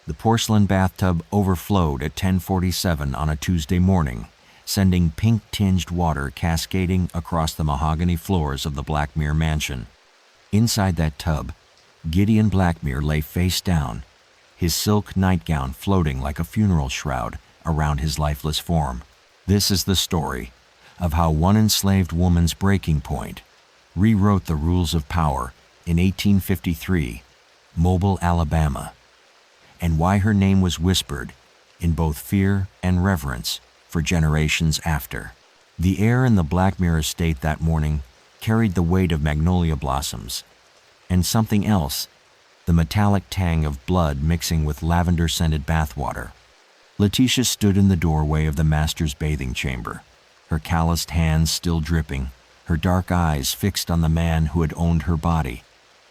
The porcelain bathtub overflowed at 10:47 on a Tuesday morning, sending pink-tinged water cascading across the mahogany floors of the Blackmere mansion. Inside that tub, Gideon Blackmere lay face down, his silk nightgown floating like a funeral shroud around his lifeless form. This is the story of how one enslaved woman's breaking point rewrote the rules of power in 1853, Mobile, Alabama, and why her name was whispered in both fear and reverence for generations after. The air in the Blackmere estate that morning carried the weight of magnolia blossoms, and something else, the metallic tang of blood mixing with lavender-scented bathwater. Letitia stood in the doorway of the master's bathing chamber, her calloused hands still dripping, her dark eyes fixed on the man who had owned her body,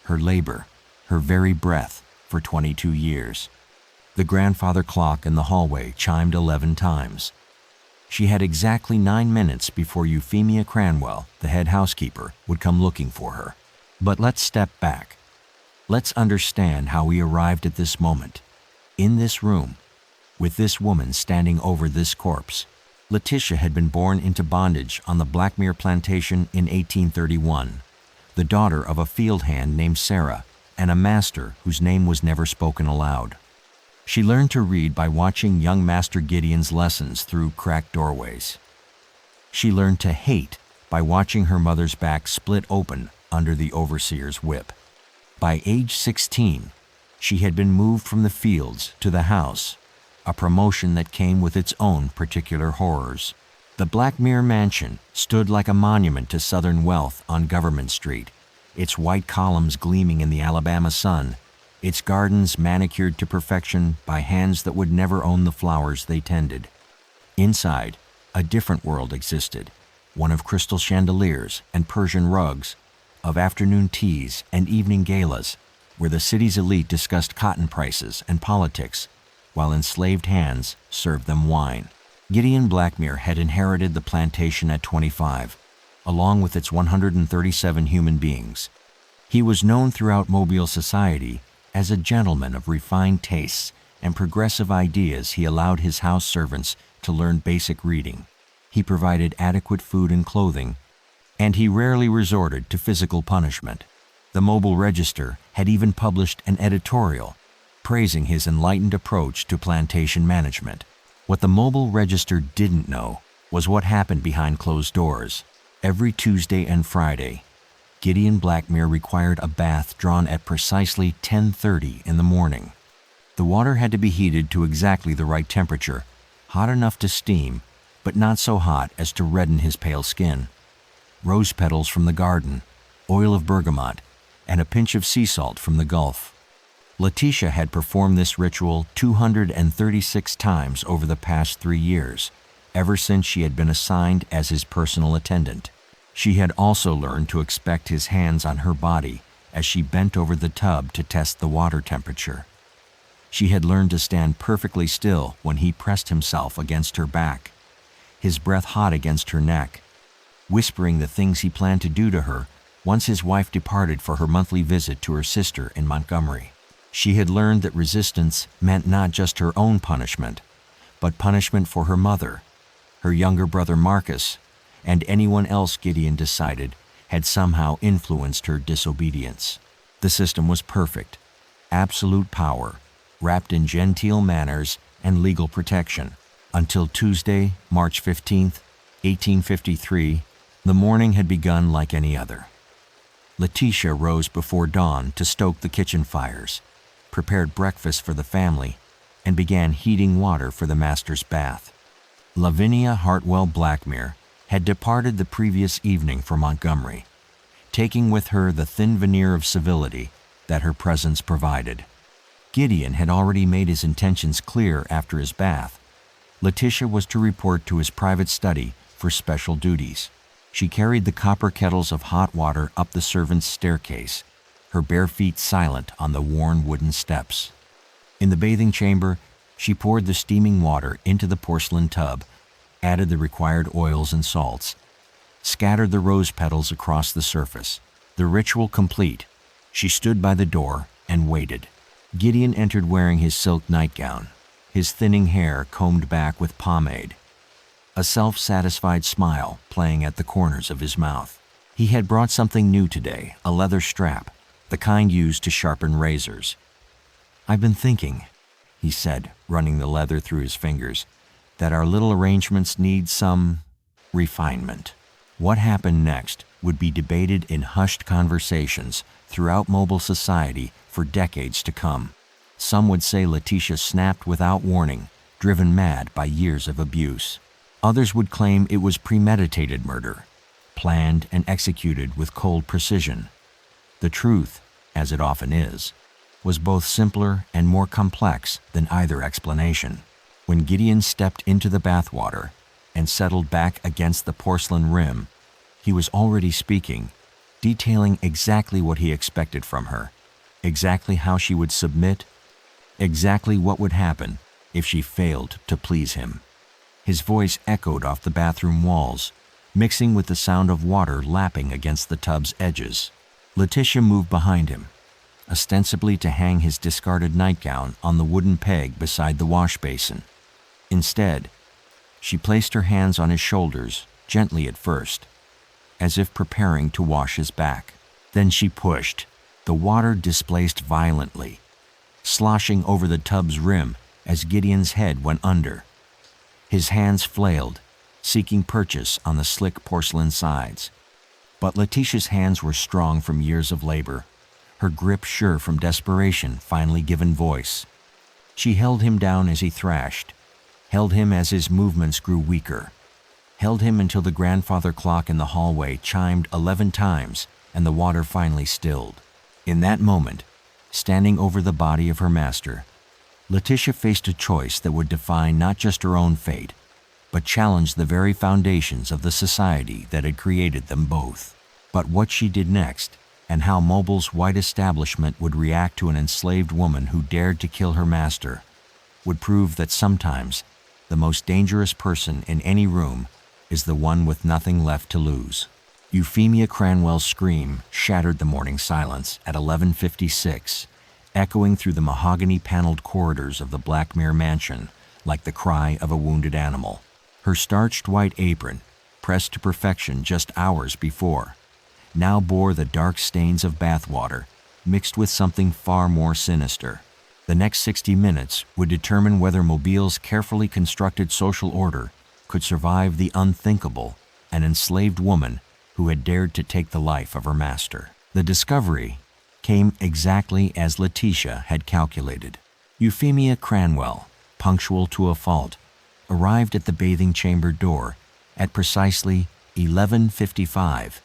her labor, her very breath for 22 years. The grandfather clock in the hallway chimed 11 times. She had exactly 9 minutes before Euphemia Cranwell, the head housekeeper, would come looking for her. But let's step back. Let's understand how we arrived at this moment, in this room, with this woman standing over this corpse. Letitia had been born into bondage on the Blackmere plantation in 1831, the daughter of a field hand named Sarah and a master whose name was never spoken aloud. She learned to read by watching young Master Gideon's lessons through cracked doorways. She learned to hate by watching her mother's back split open under the overseer's whip. By age 16, she had been moved from the fields to the house, a promotion that came with its own particular horrors. The Blackmere mansion stood like a monument to Southern wealth on Government Street, its white columns gleaming in the Alabama sun, its gardens manicured to perfection by hands that would never own the flowers they tended. Inside, a different world existed, one of crystal chandeliers and Persian rugs, of afternoon teas and evening galas, where the city's elite discussed cotton prices and politics, while enslaved hands served them wine. Gideon Blackmere had inherited the plantation at 25, along with its 137 human beings. He was known throughout Mobile society as a gentleman of refined tastes and progressive ideas. He allowed his house servants to learn basic reading. He provided adequate food and clothing, and he rarely resorted to physical punishment. The Mobile Register had even published an editorial praising his enlightened approach to plantation management. What the Mobile Register didn't know was what happened behind closed doors. Every Tuesday and Friday, Gideon Blackmere required a bath drawn at precisely 10:30 in the morning. The water had to be heated to exactly the right temperature, hot enough to steam, but not so hot as to redden his pale skin. Rose petals from the garden, oil of bergamot, and a pinch of sea salt from the Gulf. Letitia had performed this ritual 236 times over the past 3 years, ever since she had been assigned as his personal attendant. She had also learned to expect his hands on her body as she bent over the tub to test the water temperature. She had learned to stand perfectly still when he pressed himself against her back, his breath hot against her neck, whispering the things he planned to do to her once his wife departed for her monthly visit to her sister in Montgomery. She had learned that resistance meant not just her own punishment, but punishment for her mother, her younger brother Marcus, and anyone else Gideon decided had somehow influenced her disobedience. The system was perfect, absolute power, wrapped in genteel manners and legal protection. Until Tuesday, March 15th, 1853, the morning had begun like any other. Letitia rose before dawn to stoke the kitchen fires, prepared breakfast for the family, and began heating water for the master's bath. Lavinia Hartwell Blackmere had departed the previous evening for Montgomery, taking with her the thin veneer of civility that her presence provided. Gideon had already made his intentions clear after his bath. Letitia was to report to his private study for special duties. She carried the copper kettles of hot water up the servants' staircase, her bare feet silent on the worn wooden steps. In the bathing chamber, she poured the steaming water into the porcelain tub, added the required oils and salts, scattered the rose petals across the surface. The ritual complete, she stood by the door and waited. Gideon entered wearing his silk nightgown, his thinning hair combed back with pomade, a self-satisfied smile playing at the corners of his mouth. He had brought something new today, a leather strap, the kind used to sharpen razors. "I've been thinking," he said, running the leather through his fingers, "that our little arrangements need some refinement." What happened next would be debated in hushed conversations throughout mobile society for decades to come. Some would say Letitia snapped without warning, driven mad by years of abuse. Others would claim it was premeditated murder, planned and executed with cold precision. The truth, as it often is, was both simpler and more complex than either explanation. When Gideon stepped into the bathwater and settled back against the porcelain rim, he was already speaking, detailing exactly what he expected from her, exactly how she would submit, exactly what would happen if she failed to please him. His voice echoed off the bathroom walls, mixing with the sound of water lapping against the tub's edges. Letitia moved behind him, ostensibly to hang his discarded nightgown on the wooden peg beside the wash basin. Instead, she placed her hands on his shoulders, gently at first, as if preparing to wash his back. Then she pushed. The water displaced violently, sloshing over the tub's rim as Gideon's head went under. His hands flailed, seeking purchase on the slick porcelain sides. But Letitia's hands were strong from years of labor, her grip sure from desperation finally given voice. She held him down as he thrashed, held him as his movements grew weaker, held him until the grandfather clock in the hallway chimed 11 times and the water finally stilled. In that moment, standing over the body of her master, Letitia faced a choice that would define not just her own fate, but challenge the very foundations of the society that had created them both. But what she did next, and how Mobile's white establishment would react to an enslaved woman who dared to kill her master, would prove that sometimes the most dangerous person in any room is the one with nothing left to lose. Euphemia Cranwell's scream shattered the morning silence at 11:56, echoing through the mahogany-paneled corridors of the Blackmere mansion like the cry of a wounded animal. Her starched white apron, pressed to perfection just hours before, now bore the dark stains of bathwater mixed with something far more sinister. The next 60 minutes would determine whether Mobile's carefully constructed social order could survive the unthinkable, an enslaved woman who had dared to take the life of her master. The discovery came exactly as Letitia had calculated. Euphemia Cranwell, punctual to a fault, arrived at the bathing chamber door at precisely 11:55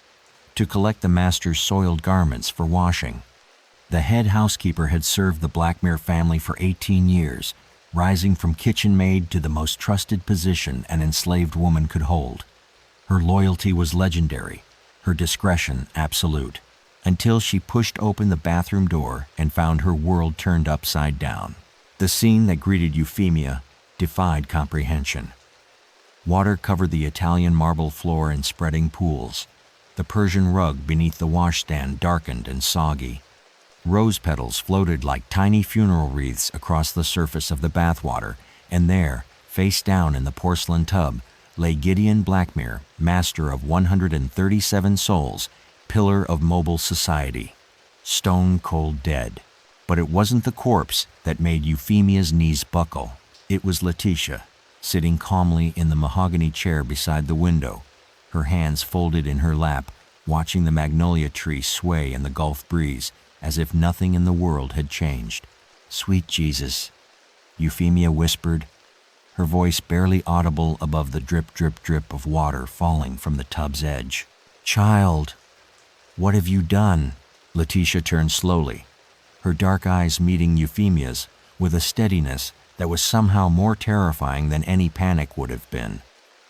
to collect the master's soiled garments for washing. The head housekeeper had served the Blackmere family for 18 years, rising from kitchen maid to the most trusted position an enslaved woman could hold. Her loyalty was legendary, her discretion absolute, until she pushed open the bathroom door and found her world turned upside down. The scene that greeted Euphemia defied comprehension. Water covered the Italian marble floor in spreading pools. The Persian rug beneath the washstand darkened and soggy. Rose petals floated like tiny funeral wreaths across the surface of the bathwater, and there, face down in the porcelain tub, lay Gideon Blackmere, master of 137 souls, pillar of mobile society, stone cold dead. But it wasn't the corpse that made Euphemia's knees buckle. It was Letitia, sitting calmly in the mahogany chair beside the window, her hands folded in her lap, watching the magnolia tree sway in the Gulf breeze as if nothing in the world had changed. "Sweet Jesus," Euphemia whispered, her voice barely audible above the drip, drip, drip of water falling from the tub's edge. "Child, what have you done?" Letitia turned slowly, her dark eyes meeting Euphemia's with a steadiness that was somehow more terrifying than any panic would have been.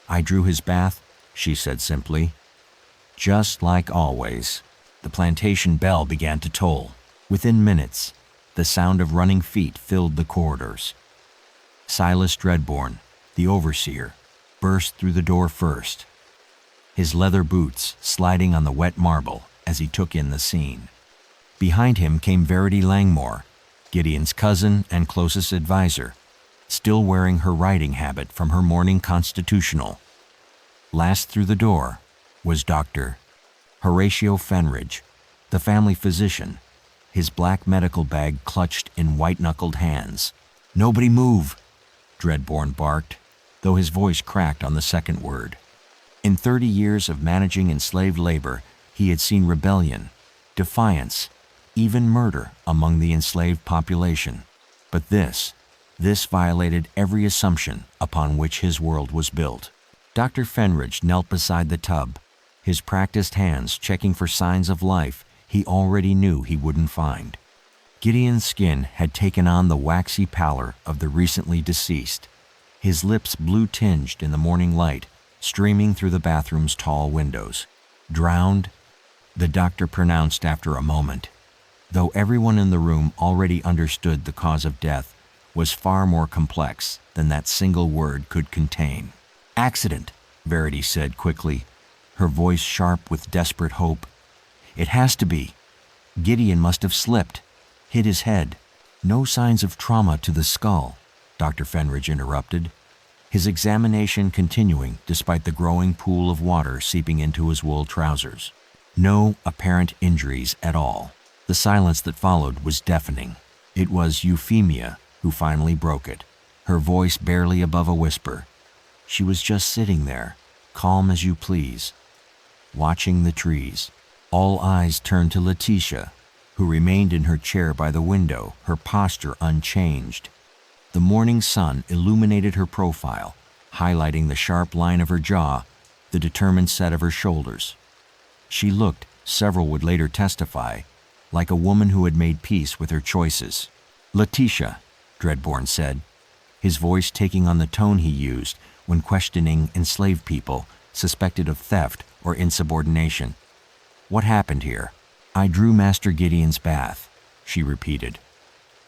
"I drew his bath," she said simply. Just like always, the plantation bell began to toll. Within minutes, the sound of running feet filled the corridors. Silas Dreadborn, the overseer, burst through the door first, his leather boots sliding on the wet marble as he took in the scene. Behind him came Verity Langmore, Gideon's cousin and closest advisor, still wearing her riding habit from her morning constitutional. Last through the door was Dr. Horatio Fenridge, the family physician, his black medical bag clutched in white-knuckled hands. "Nobody move," Dreadborn barked, though his voice cracked on the second word. In 30 years of managing enslaved labor, he had seen rebellion, defiance, even murder among the enslaved population. But this violated every assumption upon which his world was built. Dr. Fenridge knelt beside the tub, his practiced hands checking for signs of life he already knew he wouldn't find. Gideon's skin had taken on the waxy pallor of the recently deceased, his lips blue-tinged in the morning light streaming through the bathroom's tall windows. "Drowned," the doctor pronounced after a moment, though everyone in the room already understood the cause of death was far more complex than that single word could contain. "Accident," Verity said quickly, her voice sharp with desperate hope. "It has to be. Gideon must have slipped, hit his head." "No signs of trauma to the skull," Dr. Fenridge interrupted, his examination continuing despite the growing pool of water seeping into his wool trousers. "No apparent injuries at all." The silence that followed was deafening. It was Euphemia who finally broke it, her voice barely above a whisper. She was just sitting there, calm as you please, watching the trees. All eyes turned to Letitia, who remained in her chair by the window, her posture unchanged. The morning sun illuminated her profile, highlighting the sharp line of her jaw, the determined set of her shoulders. She looked, several would later testify, like a woman who had made peace with her choices. "Letitia," Dreadborn said, his voice taking on the tone he used when questioning enslaved people suspected of theft or insubordination. "What happened here?" "I drew Master Gideon's bath," she repeated,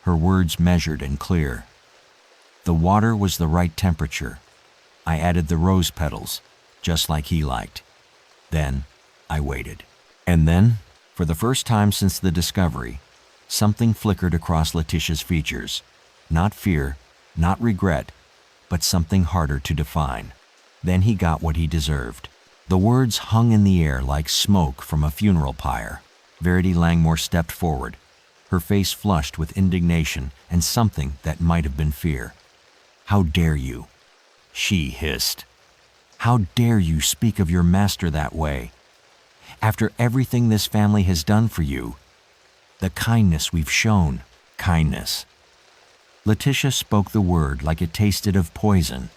her words measured and clear. "The water was the right temperature. I added the rose petals, just like he liked. Then I waited." And then, for the first time since the discovery, something flickered across Letitia's features. Not fear, not regret, but something harder to define. Then he got what he deserved. The words hung in the air like smoke from a funeral pyre. Verity Langmore stepped forward, her face flushed with indignation and something that might have been fear. "How dare you?" she hissed. "How dare you speak of your master that way? After everything this family has done for you, the kindness we've shown." "Kindness." Letitia spoke the word like it tasted of poison.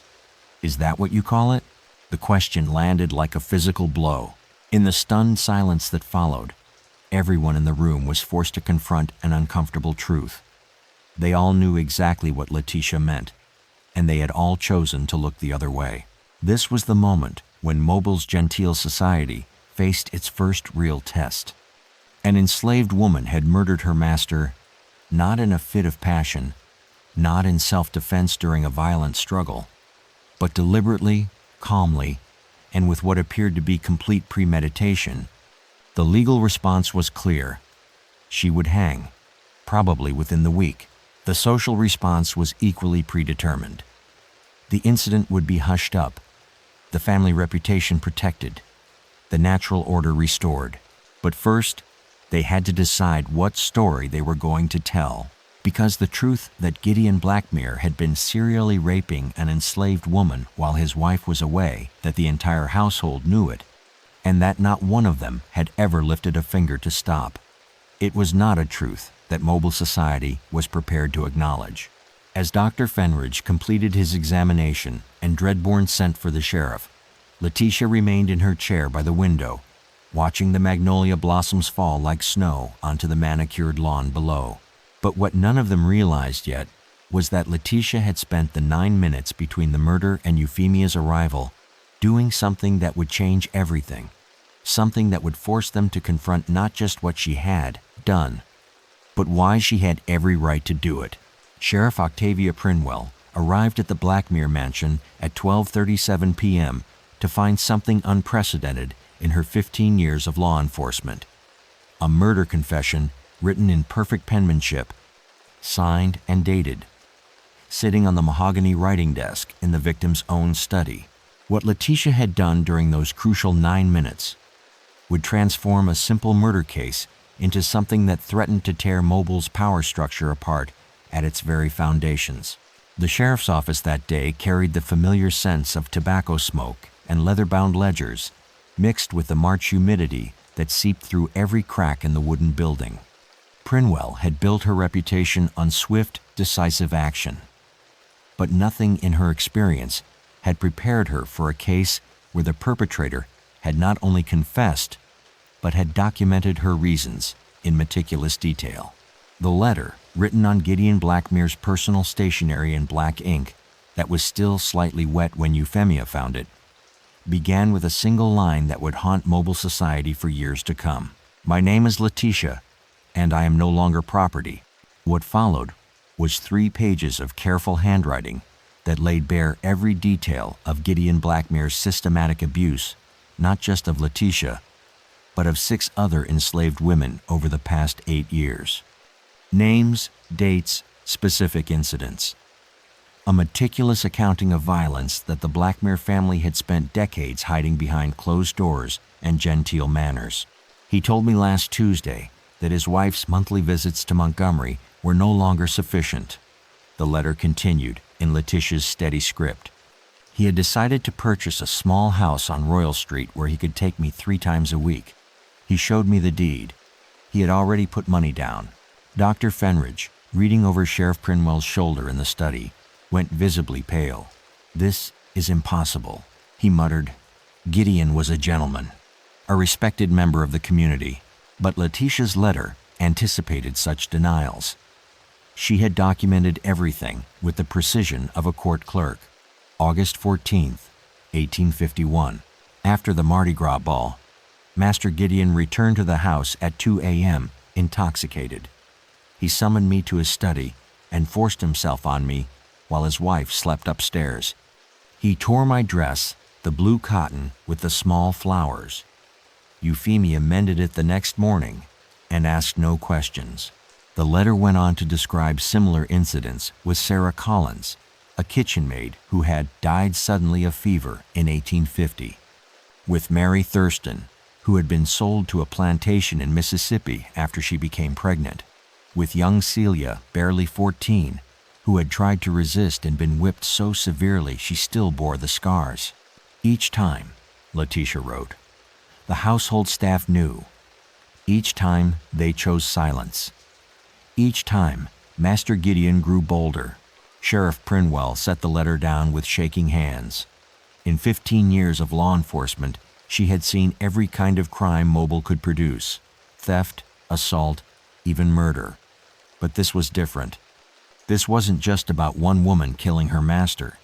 "Is that what you call it?" The question landed like a physical blow. In the stunned silence that followed, everyone in the room was forced to confront an uncomfortable truth. They all knew exactly what Letitia meant, and they had all chosen to look the other way. This was the moment when Mobile's genteel society faced its first real test. An enslaved woman had murdered her master, not in a fit of passion, not in self-defense during a violent struggle, but deliberately, calmly, and with what appeared to be complete premeditation. The legal response was clear. She would hang, probably within the week. The social response was equally predetermined. The incident would be hushed up, the family reputation protected, the natural order restored. But first, they had to decide what story they were going to tell, because the truth that Gideon Blackmere had been serially raping an enslaved woman while his wife was away, that the entire household knew it, and that not one of them had ever lifted a finger to stop. It was not a truth that Mobile society was prepared to acknowledge. As Dr. Fenridge completed his examination and Dreadborn sent for the sheriff, Letitia remained in her chair by the window, watching the magnolia blossoms fall like snow onto the manicured lawn below. But what none of them realized yet was that Letitia had spent the 9 minutes between the murder and Euphemia's arrival doing something that would change everything, something that would force them to confront not just what she had done, but why she had every right to do it. Sheriff Octavia Prinwell arrived at the Blackmere mansion at 12:37 p.m. to find something unprecedented in her 15 years of law enforcement. A murder confession written in perfect penmanship, signed and dated, sitting on the mahogany writing desk in the victim's own study. What Letitia had done during those crucial 9 minutes would transform a simple murder case into something that threatened to tear Mobile's power structure apart at its very foundations. The sheriff's office that day carried the familiar sense of tobacco smoke and leather-bound ledgers, mixed with the March humidity that seeped through every crack in the wooden building. Prinwell had built her reputation on swift, decisive action. But nothing in her experience had prepared her for a case where the perpetrator had not only confessed, but had documented her reasons in meticulous detail. The letter, written on Gideon Blackmer's personal stationery in black ink that was still slightly wet when Euphemia found it, began with a single line that would haunt Mobile society for years to come. "My name is Letitia, and I am no longer property." What followed was 3 pages of careful handwriting that laid bare every detail of Gideon Blackmer's systematic abuse, not just of Letitia, but of 6 other enslaved women over the past 8 years. Names, dates, specific incidents. A meticulous accounting of violence that the Blackmer family had spent decades hiding behind closed doors and genteel manners. He told me last Tuesday that his wife's monthly visits to Montgomery were no longer sufficient. The letter continued in Letitia's steady script. He had decided to purchase a small house on Royal Street where he could take me 3 times a week. He showed me the deed. He had already put money down. Dr. Fenridge, reading over Sheriff Prinwell's shoulder in the study, went visibly pale. "This is impossible," he muttered. Gideon was a gentleman, a respected member of the community, but Letitia's letter anticipated such denials. She had documented everything with the precision of a court clerk. August 14th, 1851. After the Mardi Gras ball, Master Gideon returned to the house at 2 a.m., intoxicated. He summoned me to his study and forced himself on me while his wife slept upstairs. He tore my dress, the blue cotton with the small flowers. Euphemia mended it the next morning and asked no questions. The letter went on to describe similar incidents with Sarah Collins, a kitchen maid who had died suddenly of fever in 1850, with Mary Thurston, who had been sold to a plantation in Mississippi after she became pregnant, with young Celia, barely 14, who had tried to resist and been whipped so severely she still bore the scars. Each time, Letitia wrote, the household staff knew. Each time, they chose silence. Each time, Master Gideon grew bolder. Sheriff Prinwell set the letter down with shaking hands. In 15 years of law enforcement, she had seen every kind of crime Mobile could produce: theft, assault, even murder. But this was different. This wasn't just about one woman killing her master.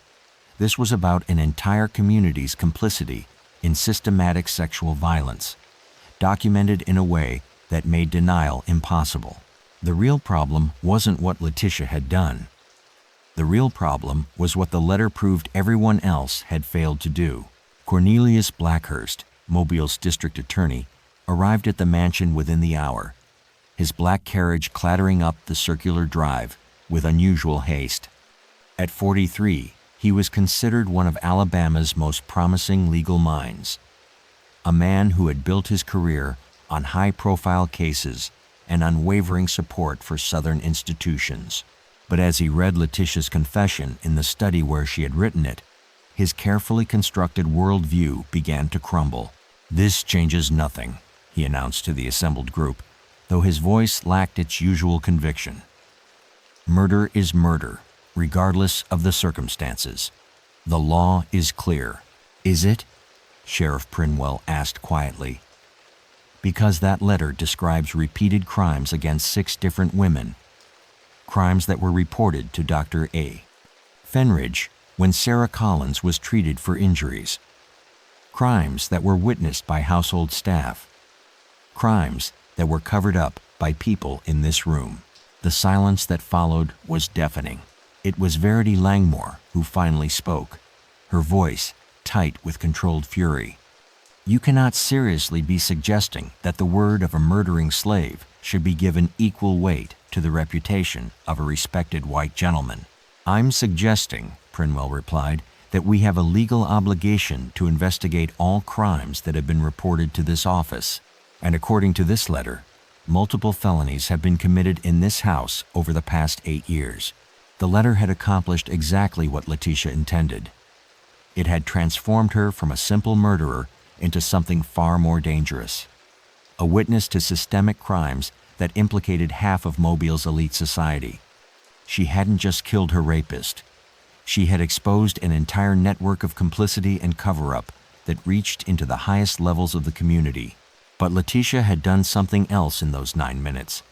This was about an entire community's complicity in systematic sexual violence, documented in a way that made denial impossible. The real problem wasn't what Letitia had done. The real problem was what the letter proved everyone else had failed to do. Cornelius Blackhurst, Mobile's district attorney, arrived at the mansion within the hour, his black carriage clattering up the circular drive with unusual haste. At 43, he was considered one of Alabama's most promising legal minds, a man who had built his career on high-profile cases and unwavering support for Southern institutions. But as he read Letitia's confession in the study where she had written it, his carefully constructed worldview began to crumble. "This changes nothing," he announced to the assembled group, though his voice lacked its usual conviction. "Murder is murder, regardless of the circumstances. The law is clear." "Is it?" Sheriff Prinwell asked quietly. "Because that letter describes repeated crimes against 6 different women, crimes that were reported to Dr. A. Fenridge when Sarah Collins was treated for injuries, crimes that were witnessed by household staff, crimes that were covered up by people in this room." The silence that followed was deafening. It was Verity Langmore who finally spoke, her voice tight with controlled fury. You cannot seriously be suggesting that the word of a murdering slave should be given equal weight to the reputation of a respected white gentleman. I'm suggesting, Prinwell replied, that we have a legal obligation to investigate all crimes that have been reported to this office. And according to this letter, multiple felonies have been committed in this house over the past 8 years. The letter had accomplished exactly what Letitia intended. It had transformed her from a simple murderer into something far more dangerous. A witness to systemic crimes that implicated half of Mobile's elite society. She hadn't just killed her rapist. She had exposed an entire network of complicity and cover-up that reached into the highest levels of the community. But Letitia had done something else in those 9 minutes,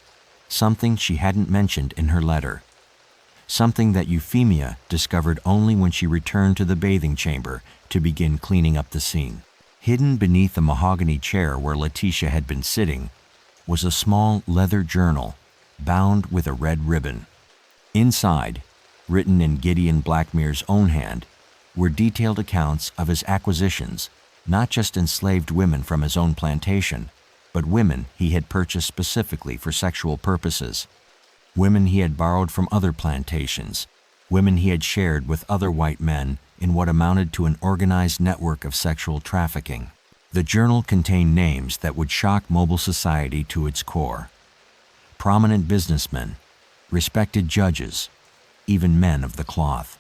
something she hadn't mentioned in her letter, something that Euphemia discovered only when she returned to the bathing chamber to begin cleaning up the scene. Hidden beneath the mahogany chair where Letitia had been sitting was a small leather journal bound with a red ribbon. Inside, written in Gideon Blackmer's own hand, were detailed accounts of his acquisitions, not just enslaved women from his own plantation, but women he had purchased specifically for sexual purposes, women he had borrowed from other plantations, women he had shared with other white men in what amounted to an organized network of sexual trafficking. The journal contained names that would shock Mobile society to its core. Prominent businessmen, respected judges, even men of the cloth.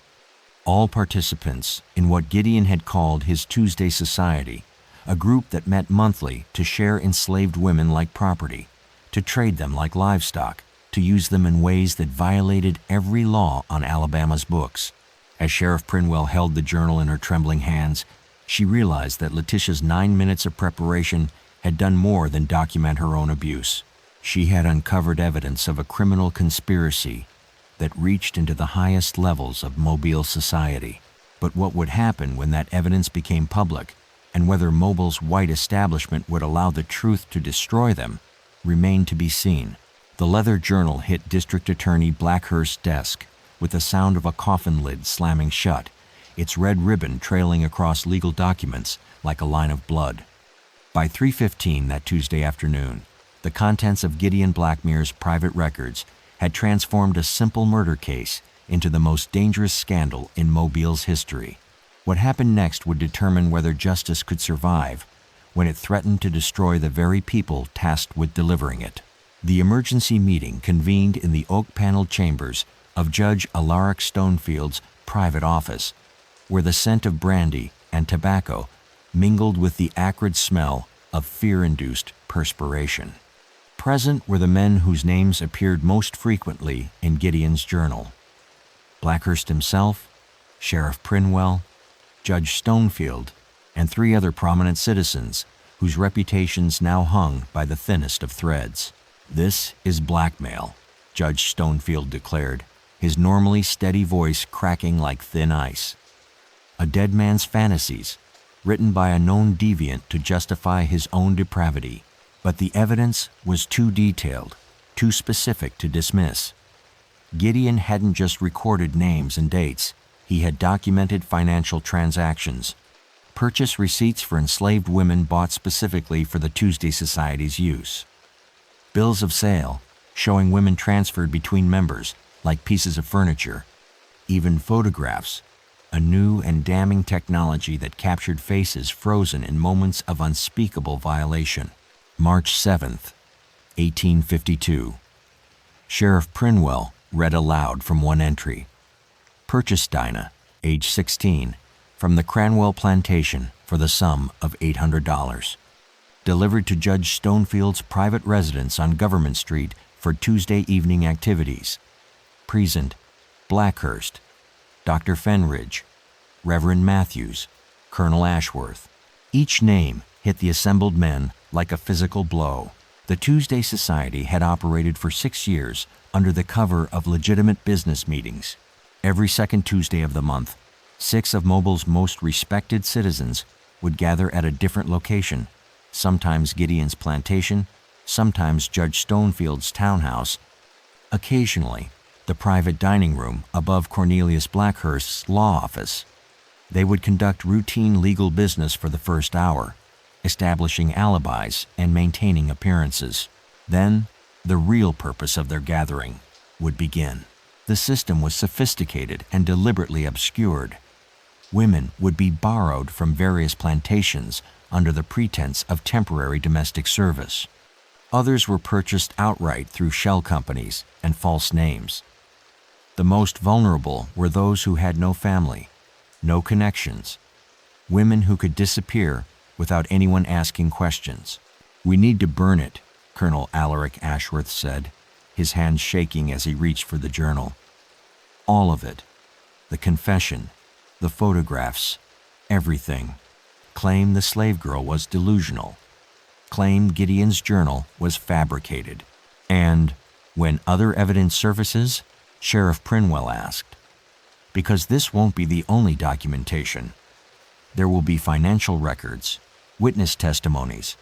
All participants in what Gideon had called his Tuesday Society, a group that met monthly to share enslaved women like property, to trade them like livestock, to use them in ways that violated every law on Alabama's books. As Sheriff Prinwell held the journal in her trembling hands, she realized that Letitia's 9 minutes of preparation had done more than document her own abuse. She had uncovered evidence of a criminal conspiracy that reached into the highest levels of Mobile society. But what would happen when that evidence became public, and whether Mobile's white establishment would allow the truth to destroy them, remained to be seen. The leather journal hit District Attorney Blackhurst's desk with the sound of a coffin lid slamming shut, its red ribbon trailing across legal documents like a line of blood. By 3:15 that Tuesday afternoon, the contents of Gideon Blackmer's private records had transformed a simple murder case into the most dangerous scandal in Mobile's history. What happened next would determine whether justice could survive when it threatened to destroy the very people tasked with delivering it. The emergency meeting convened in the oak-paneled chambers of Judge Alaric Stonefield's private office, where the scent of brandy and tobacco mingled with the acrid smell of fear-induced perspiration. Present were the men whose names appeared most frequently in Gideon's journal: Blackhurst himself, Sheriff Prinwell, Judge Stonefield, and 3 other prominent citizens whose reputations now hung by the thinnest of threads. "This is blackmail," Judge Stonefield declared, his normally steady voice cracking like thin ice. "A dead man's fantasies, written by a known deviant to justify his own depravity. But the evidence was too detailed, too specific to dismiss. Gideon hadn't just recorded names and dates, he had documented financial transactions, purchase receipts for enslaved women bought specifically for the Tuesday Society's use, bills of sale showing women transferred between members like pieces of furniture, even photographs, a new and damning technology that captured faces frozen in moments of unspeakable violation. March 7th, 1852. Sheriff Prinwell read aloud from one entry. Purchased Dinah, age 16, from the Cranwell plantation for the sum of $800. Delivered to Judge Stonefield's private residence on Government Street for Tuesday evening activities. Present: Blackhurst, Dr. Fenridge, Reverend Matthews, Colonel Ashworth. Each name hit the assembled men like a physical blow. The Tuesday Society had operated for 6 years under the cover of legitimate business meetings. Every second Tuesday of the month, 6 of Mobile's most respected citizens would gather at a different location, sometimes Gideon's plantation, sometimes Judge Stonefield's townhouse, occasionally the private dining room above Cornelius Blackhurst's law office. They would conduct routine legal business for the first hour, establishing alibis and maintaining appearances. Then, the real purpose of their gathering would begin. The system was sophisticated and deliberately obscured. Women would be borrowed from various plantations under the pretense of temporary domestic service. Others were purchased outright through shell companies and false names. The most vulnerable were those who had no family, no connections, women who could disappear without anyone asking questions. "We need to burn it," Colonel Alaric Ashworth said, his hand shaking as he reached for the journal. All of it. The confession, the photographs, everything. Claim the slave girl was delusional. Claim Gideon's journal was fabricated. And, when other evidence surfaces, Sheriff Prinwell asked, "Because this won't be the only documentation. There will be financial records, witness testimonies,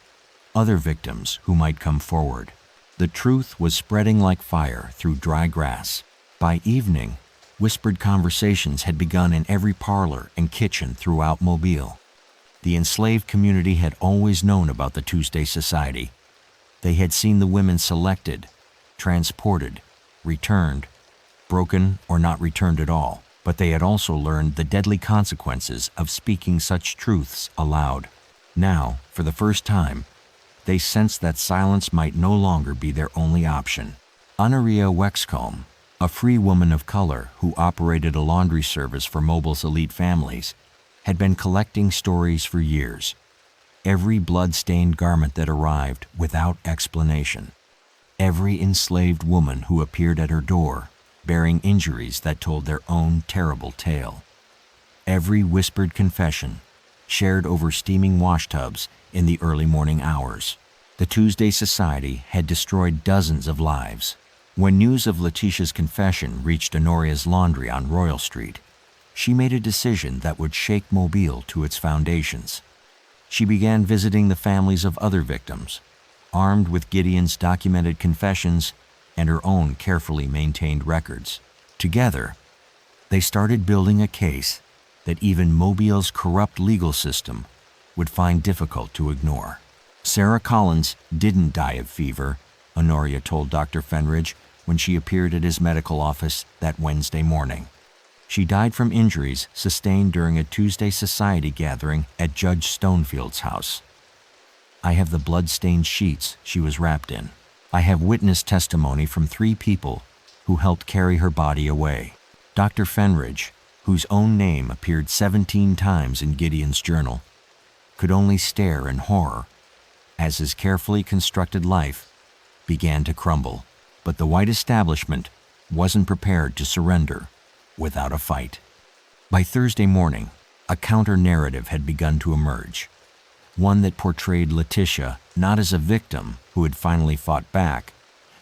other victims who might come forward." The truth was spreading like fire through dry grass. By evening, whispered conversations had begun in every parlor and kitchen throughout Mobile. The enslaved community had always known about the Tuesday Society. They had seen the women selected, transported, returned, broken or not returned at all, but they had also learned the deadly consequences of speaking such truths aloud. Now, for the first time, they sensed that silence might no longer be their only option. Honoria Wexcombe, a free woman of color who operated a laundry service for Mobile's elite families, had been collecting stories for years. Every blood-stained garment that arrived without explanation. Every enslaved woman who appeared at her door, bearing injuries that told their own terrible tale. Every whispered confession, shared over steaming washtubs in the early morning hours. The Tuesday Society had destroyed dozens of lives. When news of Letitia's confession reached Honoria's laundry on Royal Street, she made a decision that would shake Mobile to its foundations. She began visiting the families of other victims, armed with Gideon's documented confessions and her own carefully maintained records. Together, they started building a case that even Mobile's corrupt legal system would find difficult to ignore. Sarah Collins didn't die of fever, Honoria told Dr. Fenridge when she appeared at his medical office that Wednesday morning. She died from injuries sustained during a Tuesday Society gathering at Judge Stonefield's house. I have the blood-stained sheets she was wrapped in. I have witness testimony from 3 people who helped carry her body away. Dr. Fenridge, whose own name appeared 17 times in Gideon's journal, could only stare in horror as his carefully constructed life began to crumble. But the white establishment wasn't prepared to surrender without a fight. By Thursday morning, a counter-narrative had begun to emerge, one that portrayed Letitia not as a victim who had finally fought back,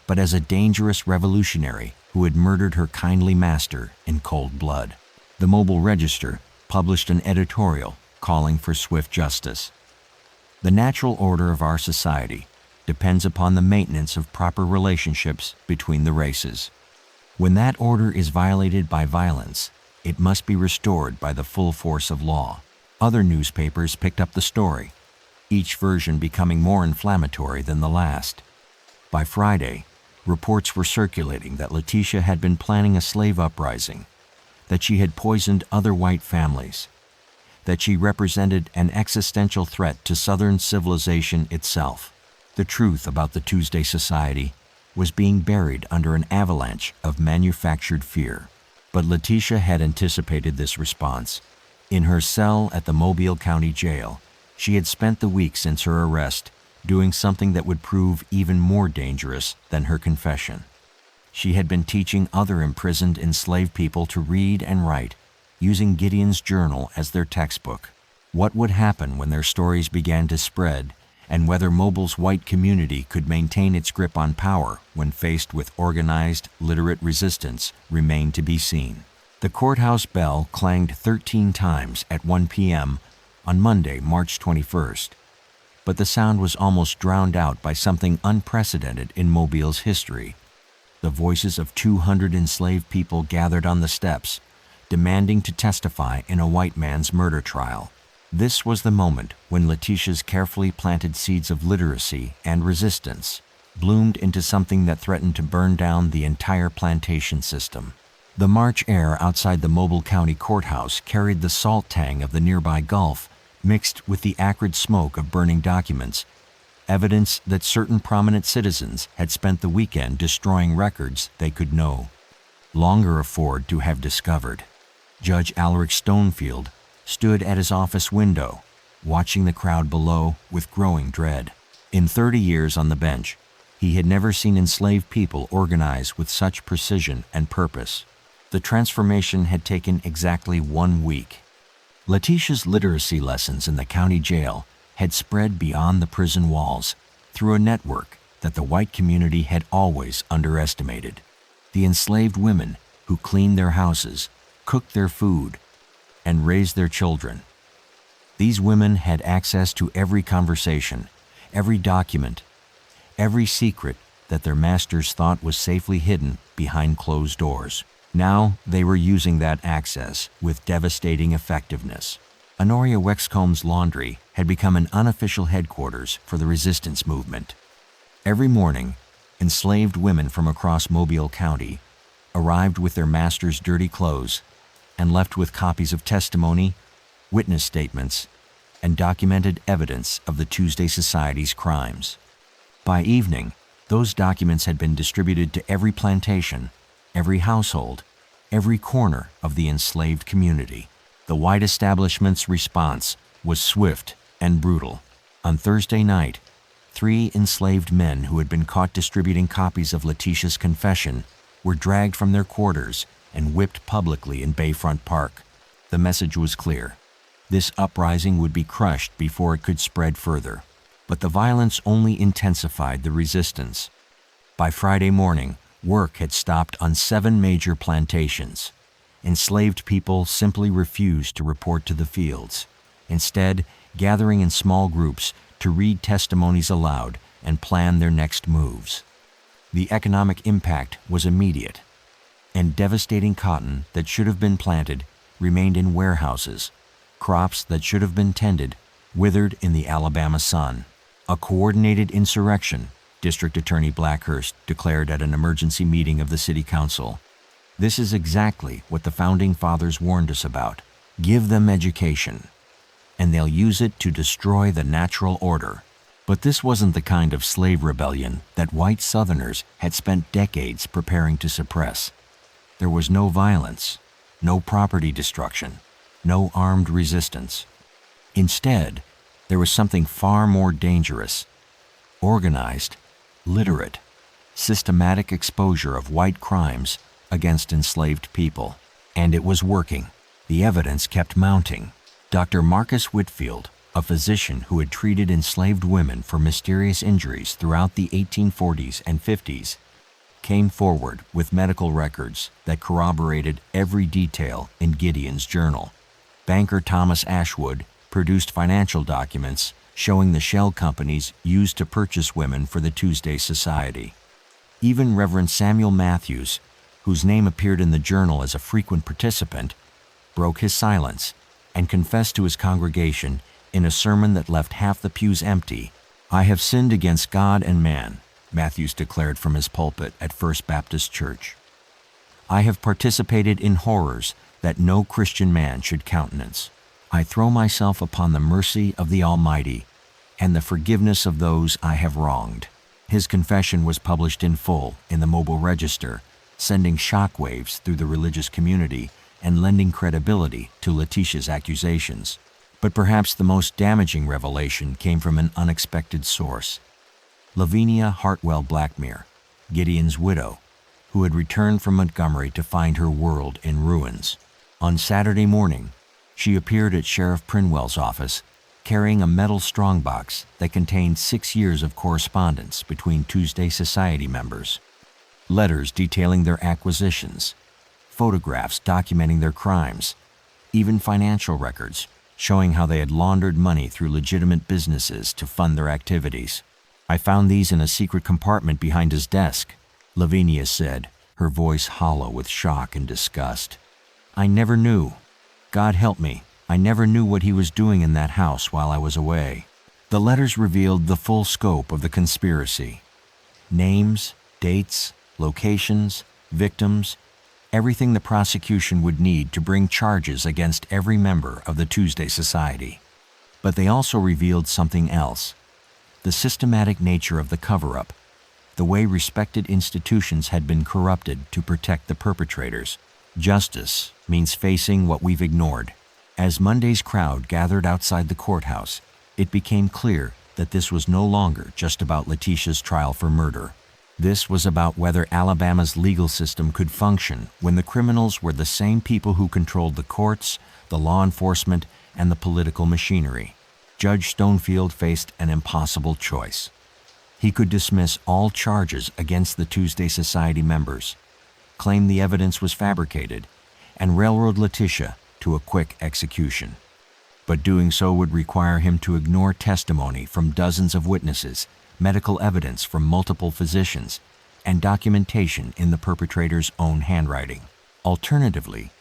but as a dangerous revolutionary who had murdered her kindly master in cold blood. The Mobile Register published an editorial calling for swift justice. The natural order of our society depends upon the maintenance of proper relationships between the races. When that order is violated by violence, it must be restored by the full force of law. Other newspapers picked up the story, each version becoming more inflammatory than the last. By Friday, reports were circulating that Letitia had been planning a slave uprising, that she had poisoned other white families, that she represented an existential threat to Southern civilization itself. The truth about the Tuesday Society was being buried under an avalanche of manufactured fear. But Letitia had anticipated this response. In her cell at the Mobile County Jail, she had spent the week since her arrest doing something that would prove even more dangerous than her confession. She had been teaching other imprisoned enslaved people to read and write, using Gideon's journal as their textbook. What would happen when their stories began to spread, and whether Mobile's white community could maintain its grip on power when faced with organized, literate resistance remained to be seen. The courthouse bell clanged 13 times at 1 p.m. on Monday, March 21st, but the sound was almost drowned out by something unprecedented in Mobile's history. The voices of 200 enslaved people gathered on the steps, demanding to testify in a white man's murder trial. This was the moment when Letitia's carefully planted seeds of literacy and resistance bloomed into something that threatened to burn down the entire plantation system. The March air outside the Mobile County Courthouse carried the salt tang of the nearby Gulf, mixed with the acrid smoke of burning documents, evidence that certain prominent citizens had spent the weekend destroying records they could no longer afford to have discovered. Judge Alaric Stonefield stood at his office window, watching the crowd below with growing dread. In 30 years on the bench, he had never seen enslaved people organize with such precision and purpose. The transformation had taken exactly 1 week. Letitia's literacy lessons in the county jail had spread beyond the prison walls through a network that the white community had always underestimated. The enslaved women who cleaned their houses, cooked their food, and raised their children. These women had access to every conversation, every document, every secret that their masters thought was safely hidden behind closed doors. Now they were using that access with devastating effectiveness. Honoria Wexcombe's laundry had become an unofficial headquarters for the resistance movement. Every morning, enslaved women from across Mobile County arrived with their masters' dirty clothes and left with copies of testimony, witness statements, and documented evidence of the Tuesday Society's crimes. By evening, those documents had been distributed to every plantation, every household, every corner of the enslaved community. The white establishment's response was swift and brutal. On Thursday night, 3 enslaved men who had been caught distributing copies of Letitia's confession were dragged from their quarters and whipped publicly in Bayfront Park. The message was clear. This uprising would be crushed before it could spread further. But the violence only intensified the resistance. By Friday morning, work had stopped on 7 major plantations. Enslaved people simply refused to report to the fields, instead gathering in small groups to read testimonies aloud and plan their next moves. The economic impact was immediate, and devastating cotton that should have been planted remained in warehouses. Crops that should have been tended withered in the Alabama sun. A coordinated insurrection, District Attorney Blackhurst declared at an emergency meeting of the City Council. This is exactly what the Founding Fathers warned us about. Give them education, and they'll use it to destroy the natural order. But this wasn't the kind of slave rebellion that white Southerners had spent decades preparing to suppress. There was no violence, no property destruction, no armed resistance. Instead, there was something far more dangerous: organized, literate, systematic exposure of white crimes against enslaved people. And it was working. The evidence kept mounting. Dr. Marcus Whitfield, a physician who had treated enslaved women for mysterious injuries throughout the 1840s and 50s, came forward with medical records that corroborated every detail in Gideon's journal. Banker Thomas Ashwood produced financial documents showing the shell companies used to purchase women for the Tuesday Society. Even Reverend Samuel Matthews, whose name appeared in the journal as a frequent participant, broke his silence and confessed to his congregation in a sermon that left half the pews empty. "I have sinned against God and man," Matthews declared from his pulpit at First Baptist Church. "I have participated in horrors that no Christian man should countenance. I throw myself upon the mercy of the Almighty and the forgiveness of those I have wronged." His confession was published in full in the Mobile Register, sending shockwaves through the religious community and lending credibility to Letitia's accusations. But perhaps the most damaging revelation came from an unexpected source. Lavinia Hartwell Blackmere, Gideon's widow, who had returned from Montgomery to find her world in ruins. On Saturday morning, she appeared at Sheriff Prinwell's office carrying a metal strongbox that contained 6 years of correspondence between Tuesday Society members. Letters detailing their acquisitions, photographs documenting their crimes, even financial records showing how they had laundered money through legitimate businesses to fund their activities. "I found these in a secret compartment behind his desk," Lavinia said, her voice hollow with shock and disgust. "I never knew. God help me I never knew what he was doing in that house while I was away." The letters revealed the full scope of the conspiracy. Names, dates, locations, victims, everything the prosecution would need to bring charges against every member of the Tuesday Society. But they also revealed something else: the systematic nature of the cover-up, the way respected institutions had been corrupted to protect the perpetrators. Justice means facing what we've ignored. As Monday's crowd gathered outside the courthouse, it became clear that this was no longer just about Letitia's trial for murder. This was about whether Alabama's legal system could function when the criminals were the same people who controlled the courts, the law enforcement, and the political machinery. Judge Stonefield faced an impossible choice. He could dismiss all charges against the Tuesday Society members, claim the evidence was fabricated, and railroad Letitia to a quick execution. But doing so would require him to ignore testimony from dozens of witnesses, medical evidence from multiple physicians, and documentation in the perpetrator's own handwriting. Alternatively,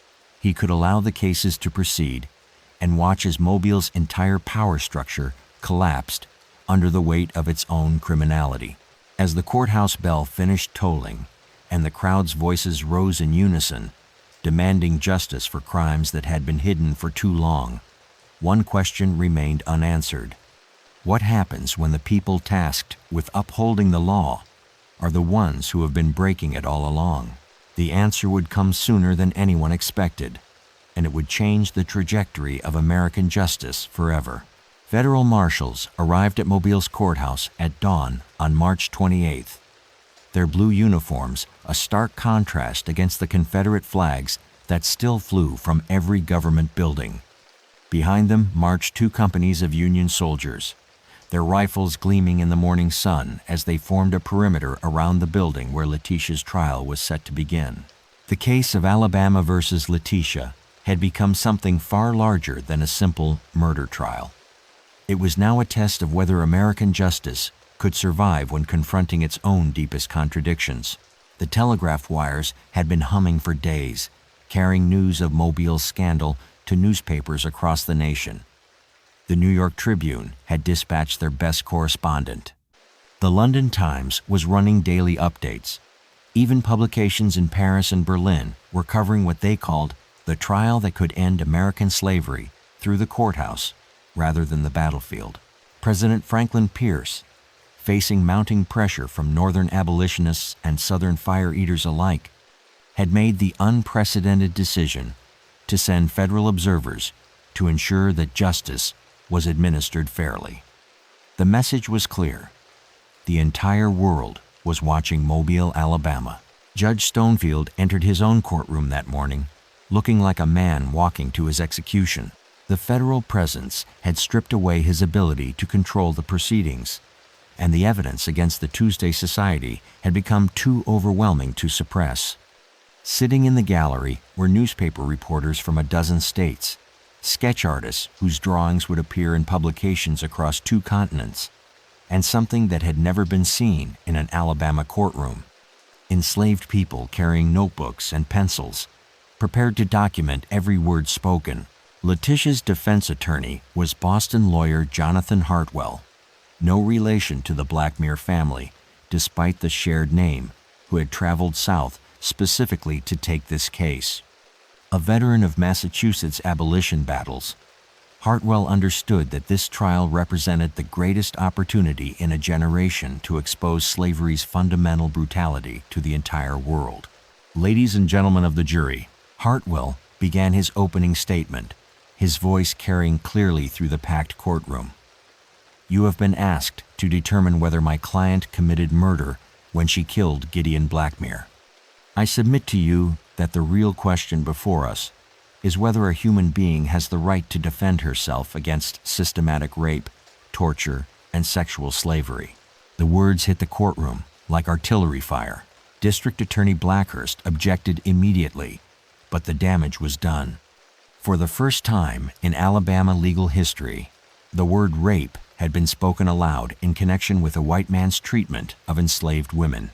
he could allow the cases to proceed and watch as Mobile's entire power structure collapsed under the weight of its own criminality. As the courthouse bell finished tolling and the crowd's voices rose in unison, demanding justice for crimes that had been hidden for too long, one question remained unanswered. What happens when the people tasked with upholding the law are the ones who have been breaking it all along? The answer would come sooner than anyone expected, and it would change the trajectory of American justice forever. Federal marshals arrived at Mobile's courthouse at dawn on March 28th. Their blue uniforms, a stark contrast against the Confederate flags that still flew from every government building. Behind them marched 2 companies of Union soldiers, their rifles gleaming in the morning sun as they formed a perimeter around the building where Letitia's trial was set to begin. The case of Alabama versus Letitia had become something far larger than a simple murder trial. It was now a test of whether American justice could survive when confronting its own deepest contradictions. The telegraph wires had been humming for days, carrying news of Mobile's scandal to newspapers across the nation. The New York Tribune had dispatched their best correspondent. The London Times was running daily updates. Even publications in Paris and Berlin were covering what they called the trial that could end American slavery through the courthouse rather than the battlefield. President Franklin Pierce, facing mounting pressure from Northern abolitionists and Southern fire eaters alike, had made the unprecedented decision to send federal observers to ensure that justice was administered fairly. The message was clear. The entire world was watching Mobile, Alabama. Judge Stonefield entered his own courtroom that morning, looking like a man walking to his execution. The federal presence had stripped away his ability to control the proceedings, and the evidence against the Tuesday Society had become too overwhelming to suppress. Sitting in the gallery were newspaper reporters from a dozen states, sketch artists whose drawings would appear in publications across 2 continents, and something that had never been seen in an Alabama courtroom: enslaved people carrying notebooks and pencils, prepared to document every word spoken. Letitia's defense attorney was Boston lawyer Jonathan Hartwell, no relation to the Blackmere family, despite the shared name, who had traveled south specifically to take this case. A veteran of Massachusetts abolition battles, Hartwell understood that this trial represented the greatest opportunity in a generation to expose slavery's fundamental brutality to the entire world. "Ladies and gentlemen of the jury," Hartwell began his opening statement, his voice carrying clearly through the packed courtroom. "You have been asked to determine whether my client committed murder when she killed Gideon Blackmere. I submit to you that the real question before us is whether a human being has the right to defend herself against systematic rape, torture, and sexual slavery." The words hit the courtroom like artillery fire. District Attorney Blackhurst objected immediately, but the damage was done. For the first time in Alabama legal history, the word rape had been spoken aloud in connection with a white man's treatment of enslaved women.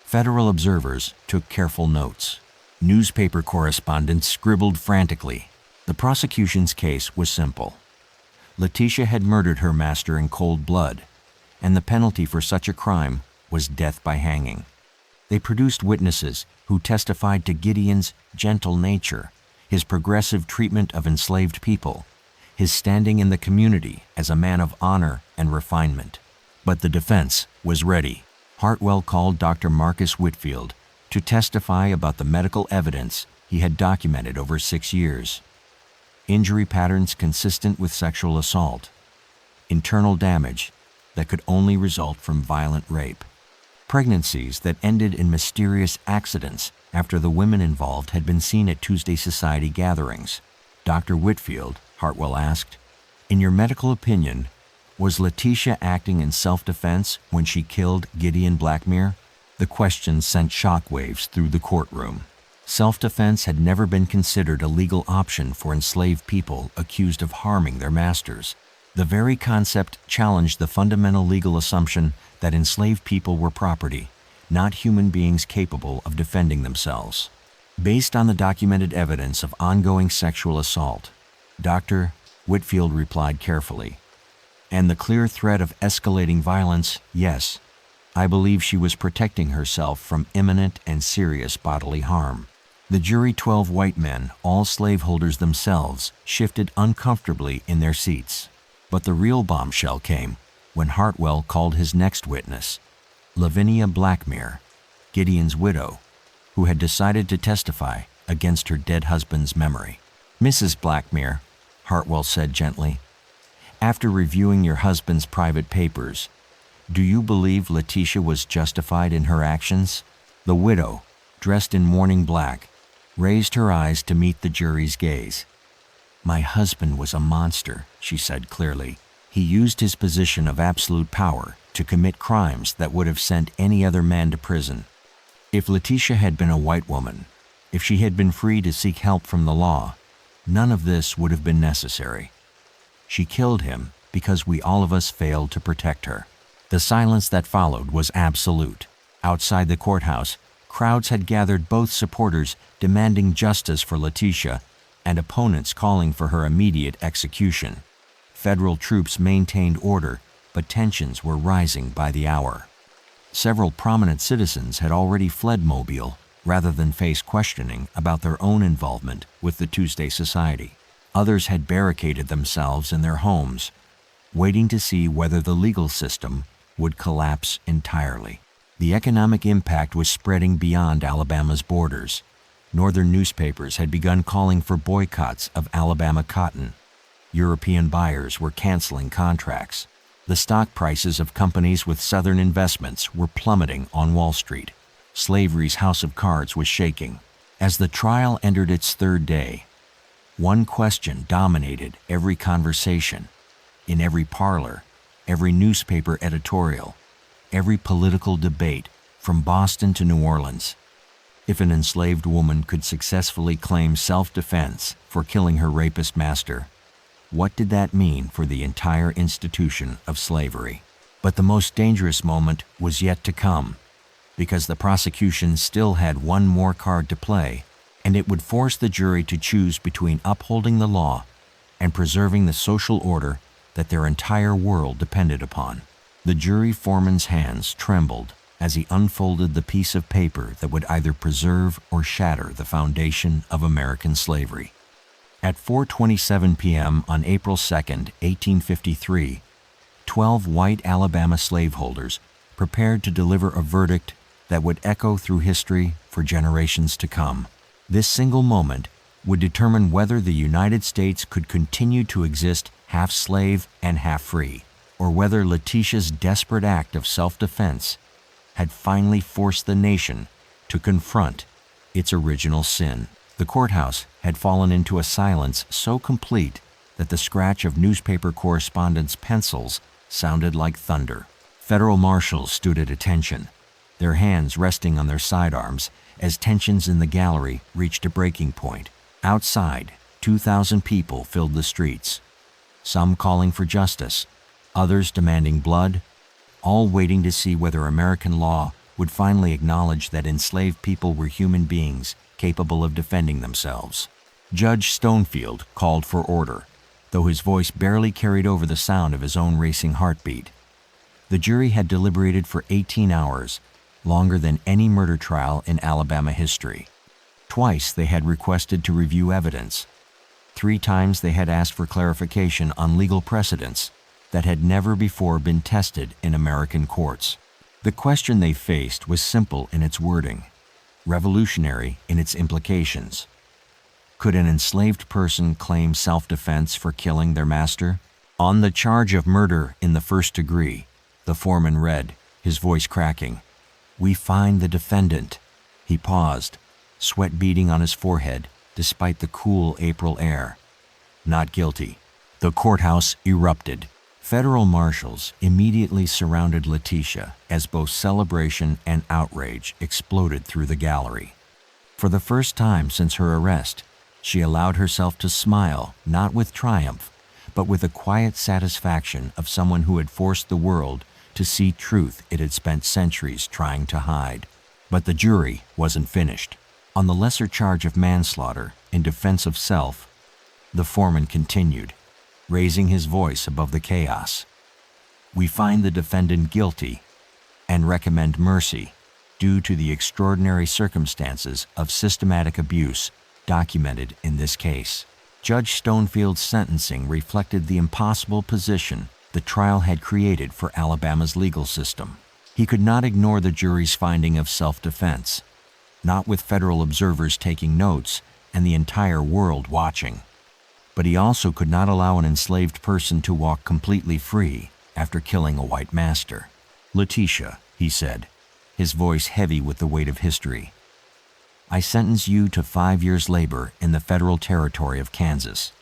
Federal observers took careful notes. Newspaper correspondents scribbled frantically. The The prosecution's case was simple. Letitia had murdered her master in cold blood, and the penalty for such a crime was death by hanging. They produced witnesses who testified to Gideon's gentle nature, his progressive treatment of enslaved people, his standing in the community as a man of honor and refinement. But the defense was ready. Hartwell called Dr. Marcus Whitfield to testify about the medical evidence he had documented over 6 years. Injury patterns consistent with sexual assault, internal damage that could only result from violent rape, pregnancies that ended in mysterious accidents after the women involved had been seen at Tuesday Society gatherings. Dr. Whitfield, Hartwell asked, in your medical opinion, was Letitia acting in self-defense when she killed Gideon Blackmere? The question sent shockwaves through the courtroom. Self-defense had never been considered a legal option for enslaved people accused of harming their masters. The very concept challenged the fundamental legal assumption that enslaved people were property, not human beings capable of defending themselves. Based on the documented evidence of ongoing sexual assault, Dr. Whitfield replied carefully, and the clear threat of escalating violence, yes, I believe she was protecting herself from imminent and serious bodily harm. The jury, 12 white men, all slaveholders themselves, shifted uncomfortably in their seats. But the real bombshell came when Hartwell called his next witness, Lavinia Blackmere, Gideon's widow, who had decided to testify against her dead husband's memory. Mrs. Blackmere, Hartwell said gently, after reviewing your husband's private papers, do you believe Letitia was justified in her actions? The widow, dressed in mourning black, raised her eyes to meet the jury's gaze. My husband was a monster, she said clearly. He used his position of absolute power to commit crimes that would have sent any other man to prison. If Letitia had been a white woman, if she had been free to seek help from the law, none of this would have been necessary. She killed him because we all of us failed to protect her. The silence that followed was absolute. Outside the courthouse, crowds had gathered, both supporters demanding justice for Letitia and opponents calling for her immediate execution. Federal troops maintained order, but tensions were rising by the hour. Several prominent citizens had already fled Mobile rather than face questioning about their own involvement with the Tuesday Society. Others had barricaded themselves in their homes, waiting to see whether the legal system would collapse entirely. The economic impact was spreading beyond Alabama's borders. Northern newspapers had begun calling for boycotts of Alabama cotton. European buyers were canceling contracts. The stock prices of companies with Southern investments were plummeting on Wall Street. Slavery's house of cards was shaking. As the trial entered its third day, one question dominated every conversation, in every parlor, every newspaper editorial, every political debate, from Boston to New Orleans. If an enslaved woman could successfully claim self-defense for killing her rapist master, what did that mean for the entire institution of slavery? But the most dangerous moment was yet to come, because the prosecution still had one more card to play, and it would force the jury to choose between upholding the law and preserving the social order that their entire world depended upon. The jury foreman's hands trembled as he unfolded the piece of paper that would either preserve or shatter the foundation of American slavery. At 4:27 p.m. on April 2, 1853, 12 white Alabama slaveholders prepared to deliver a verdict that would echo through history for generations to come. This single moment would determine whether the United States could continue to exist half slave and half free, or whether Letitia's desperate act of self-defense had finally forced the nation to confront its original sin. The courthouse had fallen into a silence so complete that the scratch of newspaper correspondents' pencils sounded like thunder. Federal marshals stood at attention, their hands resting on their sidearms as tensions in the gallery reached a breaking point. Outside, 2,000 people filled the streets, some calling for justice, others demanding blood, all waiting to see whether American law would finally acknowledge that enslaved people were human beings capable of defending themselves. Judge Stonefield called for order, though his voice barely carried over the sound of his own racing heartbeat. The jury had deliberated for 18 hours, longer than any murder trial in Alabama history. Twice they had requested to review evidence. 3 times they had asked for clarification on legal precedents that had never before been tested in American courts. The question they faced was simple in its wording, revolutionary in its implications. Could an enslaved person claim self-defense for killing their master? On the charge of murder in the first degree, the foreman read, his voice cracking, "We find the defendant." He paused, sweat beading on his forehead despite the cool April air. "Not guilty." The courthouse erupted. Federal marshals immediately surrounded Letitia as both celebration and outrage exploded through the gallery. For the first time since her arrest, she allowed herself to smile, not with triumph, but with the quiet satisfaction of someone who had forced the world to see truth it had spent centuries trying to hide. But the jury wasn't finished. On the lesser charge of manslaughter in defense of self, the foreman continued, raising his voice above the chaos. "We find the defendant guilty and recommend mercy due to the extraordinary circumstances of systematic abuse documented in this case." Judge Stonefield's sentencing reflected the impossible position the trial had created for Alabama's legal system. He could not ignore the jury's finding of self-defense, not with federal observers taking notes and the entire world watching. But he also could not allow an enslaved person to walk completely free after killing a white master. "Letitia," he said, his voice heavy with the weight of history, "I sentence you to 5 years' labor in the federal territory of Kansas,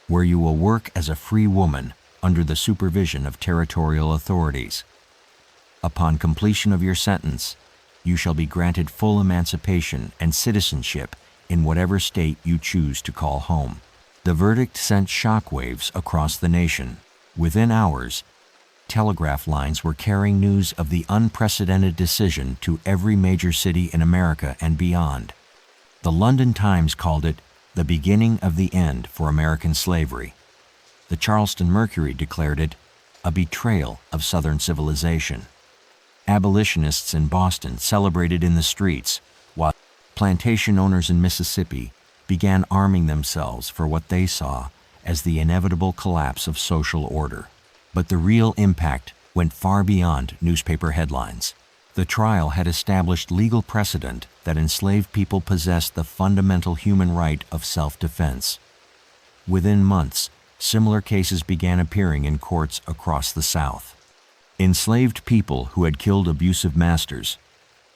where you will work as a free woman under the supervision of territorial authorities. Upon completion of your sentence, you shall be granted full emancipation and citizenship in whatever state you choose to call home." The verdict sent shockwaves across the nation. Within hours, telegraph lines were carrying news of the unprecedented decision to every major city in America and beyond. The London Times called it the beginning of the end for American slavery. The Charleston Mercury declared it a betrayal of Southern civilization. Abolitionists in Boston celebrated in the streets, while plantation owners in Mississippi began arming themselves for what they saw as the inevitable collapse of social order. But the real impact went far beyond newspaper headlines. The trial had established legal precedent that enslaved people possessed the fundamental human right of self-defense. Within months, similar cases began appearing in courts across the South. Enslaved people who had killed abusive masters,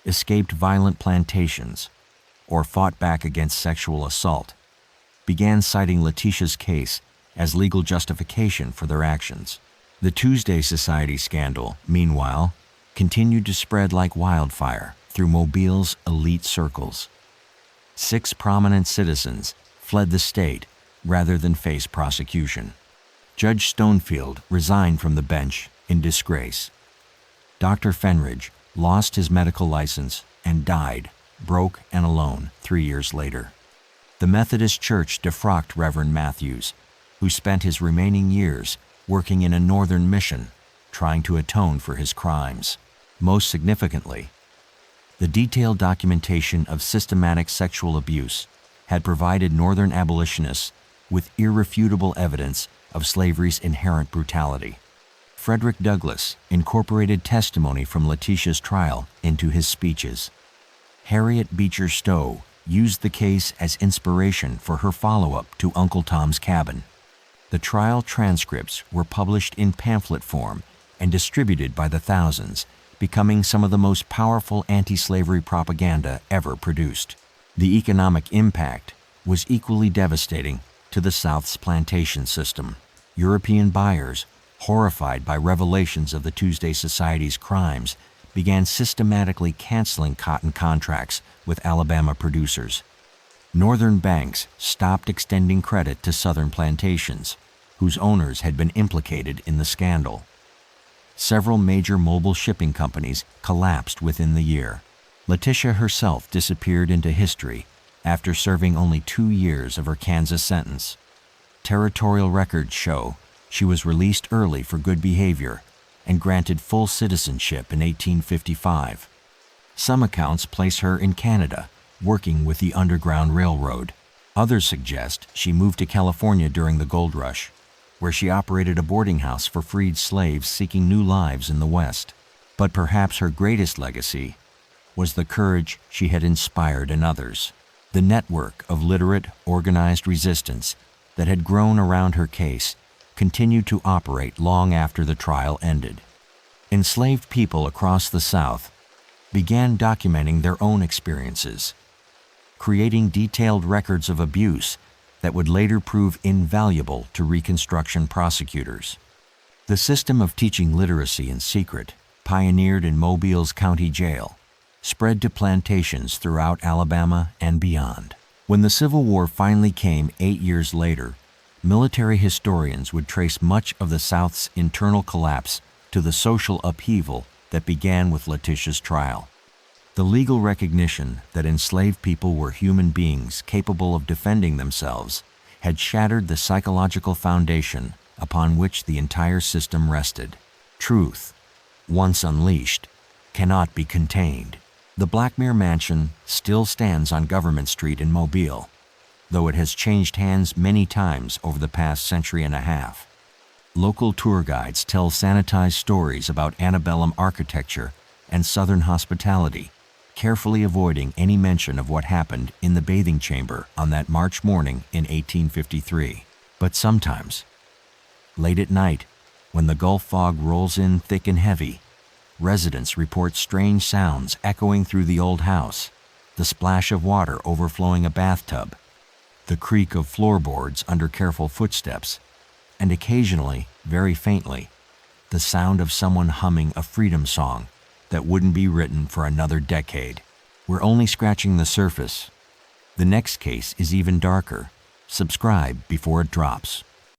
escaped violent plantations, or fought back against sexual assault, began citing Letitia's case as legal justification for their actions. The Tuesday Society scandal, meanwhile, continued to spread like wildfire through Mobile's elite circles. 6 prominent citizens fled the state rather than face prosecution. Judge Stonefield resigned from the bench in disgrace. Dr. Fenridge lost his medical license and died, broke and alone, 3 years later. The Methodist Church defrocked Reverend Matthews, who spent his remaining years working in a northern mission, trying to atone for his crimes. Most significantly, the detailed documentation of systematic sexual abuse had provided northern abolitionists with irrefutable evidence of slavery's inherent brutality. Frederick Douglass incorporated testimony from Letitia's trial into his speeches. Harriet Beecher Stowe used the case as inspiration for her follow-up to Uncle Tom's Cabin. The trial transcripts were published in pamphlet form and distributed by the thousands, becoming some of the most powerful anti-slavery propaganda ever produced. The economic impact was equally devastating to the South's plantation system. European buyers, horrified by revelations of the Tuesday Society's crimes, began systematically canceling cotton contracts with Alabama producers. Northern banks stopped extending credit to Southern plantations, whose owners had been implicated in the scandal. Several major mobile shipping companies collapsed within the year. Letitia herself disappeared into history after serving only 2 years of her Kansas sentence. Territorial records show she was released early for good behavior and granted full citizenship in 1855. Some accounts place her in Canada, working with the Underground Railroad. Others suggest she moved to California during the gold rush, where she operated a boarding house for freed slaves seeking new lives in the West. But perhaps her greatest legacy was the courage she had inspired in others. The network of literate, organized resistance that had grown around her case continued to operate long after the trial ended. Enslaved people across the South began documenting their own experiences, creating detailed records of abuse that would later prove invaluable to Reconstruction prosecutors. The system of teaching literacy in secret, pioneered in Mobile's county jail, spread to plantations throughout Alabama and beyond. When the Civil War finally came 8 years later, military historians would trace much of the South's internal collapse to the social upheaval that began with Letitia's trial. The legal recognition that enslaved people were human beings capable of defending themselves had shattered the psychological foundation upon which the entire system rested. Truth, once unleashed, cannot be contained. The Blackmere Mansion still stands on Government Street in Mobile, though it has changed hands many times over the past century and a half. Local tour guides tell sanitized stories about antebellum architecture and Southern hospitality, carefully avoiding any mention of what happened in the bathing chamber on that March morning in 1853. But sometimes, late at night, when the Gulf fog rolls in thick and heavy, residents report strange sounds echoing through the old house, the splash of water overflowing a bathtub, the creak of floorboards under careful footsteps, and occasionally, very faintly, the sound of someone humming a freedom song that wouldn't be written for another decade. We're only scratching the surface. The next case is even darker. Subscribe before it drops.